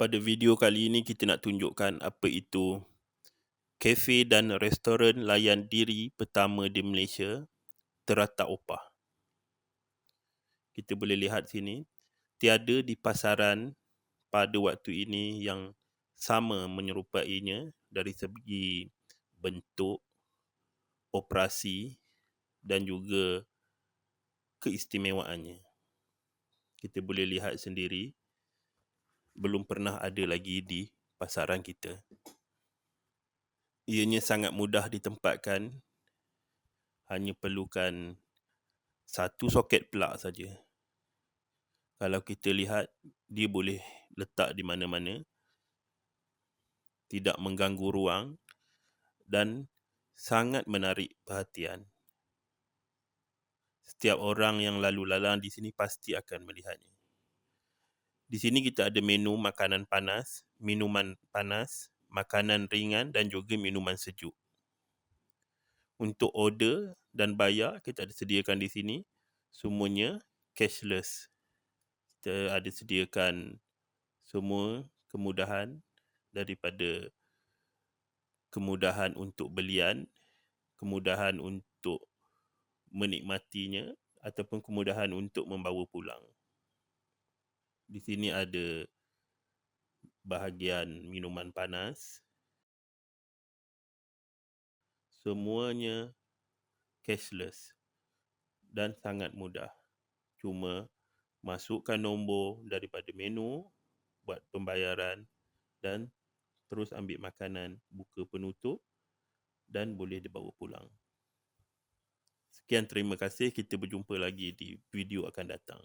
Pada video kali ini kita nak tunjukkan apa itu kafe dan restoran layan diri pertama di Malaysia, Teratak Opah. Kita boleh lihat sini, tiada di pasaran pada waktu ini yang sama menyerupainya dari segi bentuk, operasi dan juga keistimewaannya. Kita boleh lihat sendiri, belum pernah ada lagi di pasaran kita. Ianya sangat mudah ditempatkan, hanya perlukan satu soket plug saja. Kalau kita lihat, dia boleh letak di mana-mana, tidak mengganggu ruang dan sangat menarik perhatian. Setiap orang yang lalu lalang di sini pasti akan melihatnya. Di sini kita ada menu makanan panas, minuman panas, makanan ringan dan juga minuman sejuk. Untuk order dan bayar, kita ada sediakan di sini semuanya cashless. Kita ada sediakan semua kemudahan, daripada kemudahan untuk belian, kemudahan untuk menikmatinya ataupun kemudahan untuk membawa pulang. Di sini ada bahagian minuman panas. Semuanya cashless dan sangat mudah. Cuma masukkan nombor daripada menu, buat pembayaran dan terus ambil makanan, buka penutup dan boleh dibawa pulang. Sekian, terima kasih. Kita berjumpa lagi di video akan datang.